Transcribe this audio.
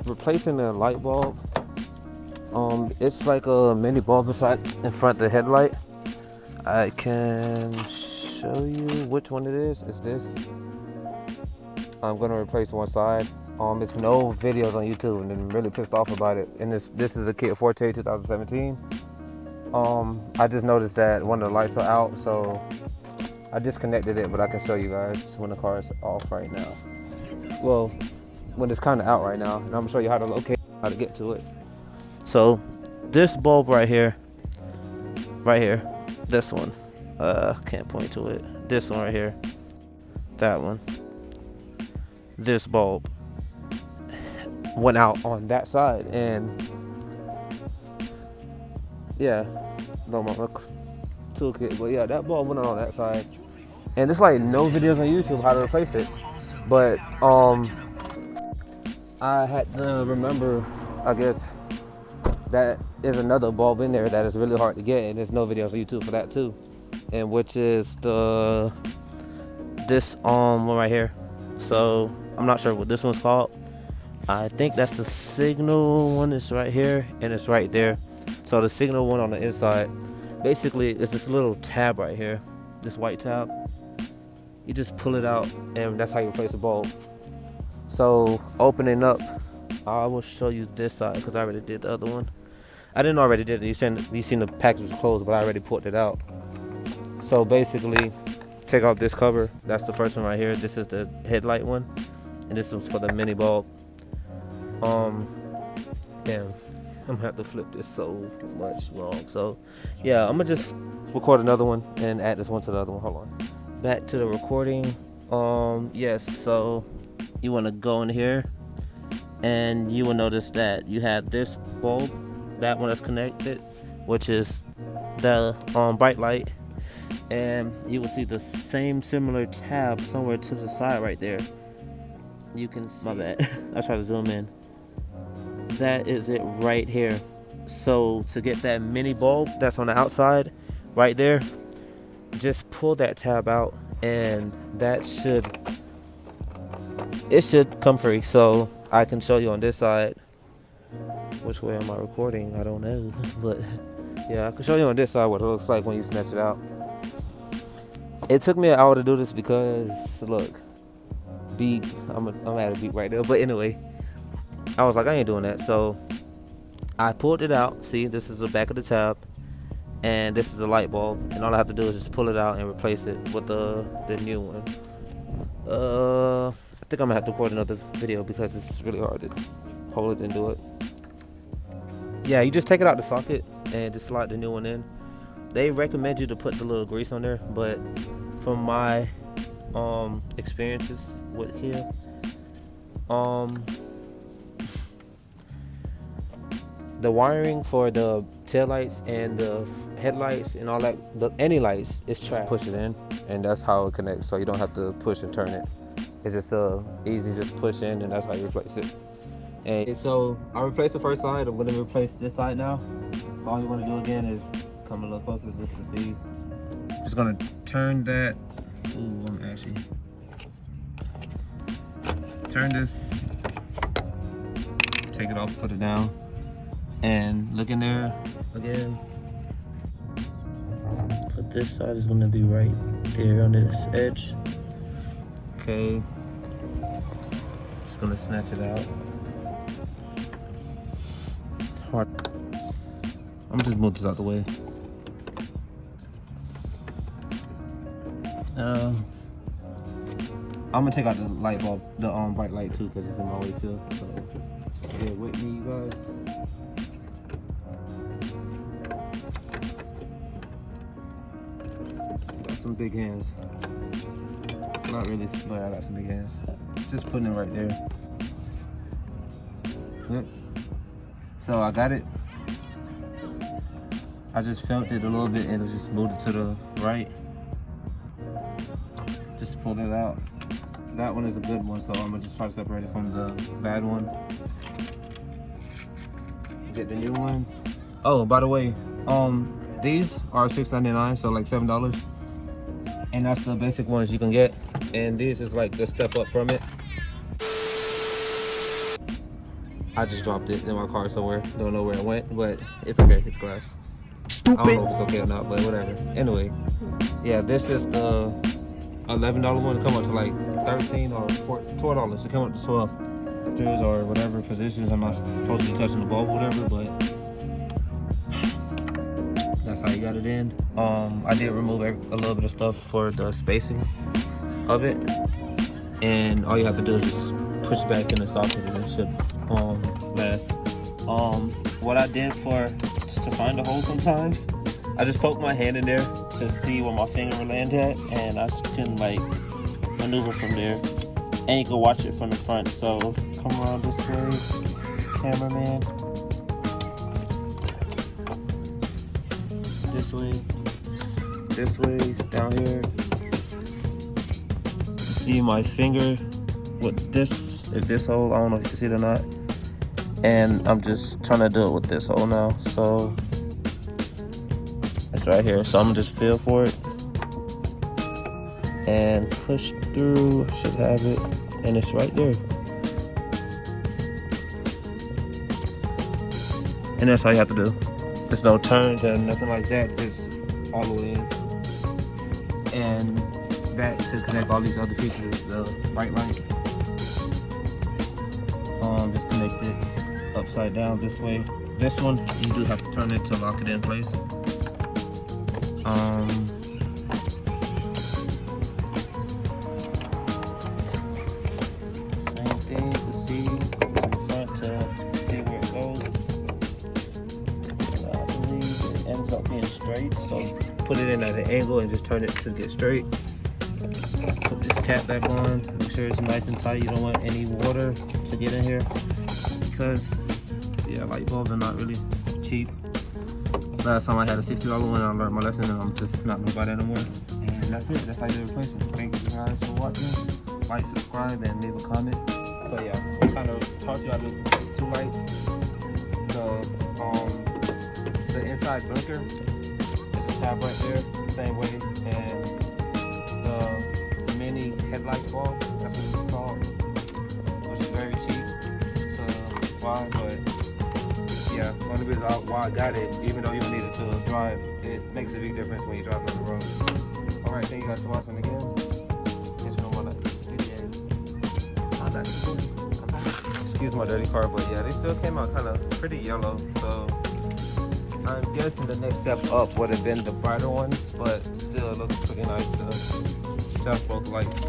replacing the light bulb. It's like a mini bulb inside in front of the headlight. I can show you which one it is. It's this. I'm gonna replace one side. It's no videos on YouTube, and I'm really pissed off about it. And this is a Kia Forte 2017. I just noticed that one of the lights are out, so I disconnected it, but I can show you guys when the car is off right now. Well, when it's kind of out right now, and I'm gonna show you how to locate, how to get to it. So, this bulb right here, this one, can't point to it. This one right here, that one. This bulb went out on that side, and yeah, no my toolkit, but yeah, that bulb went out on that side, and there's like no videos on YouTube how to replace it, but I had to remember, I guess, that is another bulb in there that is really hard to get, and there's no videos on YouTube for that too, and which is this one right here. So I'm not sure what this one's called. I think that's the signal one. It's right here and it's right there. So the signal one on the inside, basically it's this little tab right here, this white tab. You just pull it out, and that's how you replace the bulb. So opening up, I will show you this side because I already did the other one. I didn't already did it. You seen the package was closed, but I already pulled it out. So basically, take off this cover. That's the first one right here. This is the headlight one, and this one's for the mini bulb. Damn, I'm gonna have to flip this so much wrong. So yeah, I'm gonna just record another one and add this one to the other one. Hold on. Back to the recording. Yes, so you want to go in here, and you will notice that you have this bulb, that one that's connected, which is the bright light, and you will see the same similar tab somewhere to the side right there. You can see, my bad, I'll try to zoom in. That is it right here. So to get that mini bulb that's on the outside right there, just pull that tab out, and that should come free. So I can show you on this side. Which way am I recording? I don't know, but yeah, I can show you on this side what it looks like when you snatch it out. It took me an hour to do this because look, beep, I'm at a beep right there. But anyway, I was like, I ain't doing that. So I pulled it out. See, this is the back of the tab, and this is the light bulb, and all I have to do is just pull it out and replace it with the new one. I think I'm gonna have to record another video because it's really hard to hold it and do it. Yeah, you just take it out the socket and just slide the new one in. They recommend you to put the little grease on there, but from my experiences with Kia, the wiring for the taillights and the headlights and all that, any lights, is trash. Push it in, and that's how it connects, so you don't have to push and turn it. It's just easy, just push in, and that's how you replace it. And so I replaced the first side. I'm going to replace this side now. So all you want to do again is come a little closer just to see. Just going to turn that. Ooh, I'm actually turn this, take it off, put it down, and look in there again. But this side is going to be right there on this edge. Okay, just gonna snatch it out. Hard. I'm just move this out the way. I'm gonna take out the light bulb, the bright light too, because it's in my way too. So bear with me, you guys. Got some big hands. Not really, but I got some big hands. Just putting it right there. Yep. So I got it. I just felt it a little bit and it just moved it to the right. Just pulled it out. That one is a good one, so I'm gonna just try to separate it from the bad one. Get the new one. Oh, by the way, these are $6.99, so like $7. And that's the basic ones you can get. And these is like the step up from it. I just dropped it in my car somewhere. Don't know where it went, but it's okay. It's glass. I don't know if it's okay or not, but whatever. Anyway, yeah, this is the $11 one. To come up to like 13 or $12. To come up to 12 or whatever positions. I'm not supposed to be touching the bulb or whatever, but that's how you got it in. I did remove a little bit of stuff for the spacing of it, and all you have to do is just push back in the socket and it should last. What I did to find the hole sometimes, I just poked my hand in there to see where my finger would land at, and I can like maneuver from there, and you can watch it from the front. So come around this way, cameraman. This way, down here. See my finger with this hole. I don't know if you can see it or not. And I'm just trying to do it with this hole now. So it's right here. So I'm gonna just feel for it and push through. I should have it, and it's right there. And that's all you have to do. There's no turns and nothing like that. It's all the way in. And that to connect all these other pieces is the bright light. Just connect it upside down this way. This one you do have to turn it to lock it in place. Same thing to see to the front to see where it goes. I believe it ends up being straight, so put it in at an angle and just turn it to get straight. Put this cap back on, make sure it's nice and tight. You don't want any water to get in here, because yeah, light bulbs are not really cheap. Last time I had a $60 one, I learned my lesson, and I'm just not gonna buy that no more. And that's it. That's how you do the replacement. Thank you guys for watching. Like, subscribe, and leave a comment. So yeah, I kind of taught you how to do two lights. The inside blinker is a tab right there, same way, and the mini headlight bulb, that's what it's called, which is very cheap to buy, but yeah, one of the reasons why I got it, even though you don't need it to drive, it makes a big difference when you're driving on the road. Alright, thank you guys for watching again. Excuse my dirty car, but yeah, they still came out kind of pretty yellow, so I'm guessing the next step up would have been the brighter ones, but still it looks pretty nice to have both lights.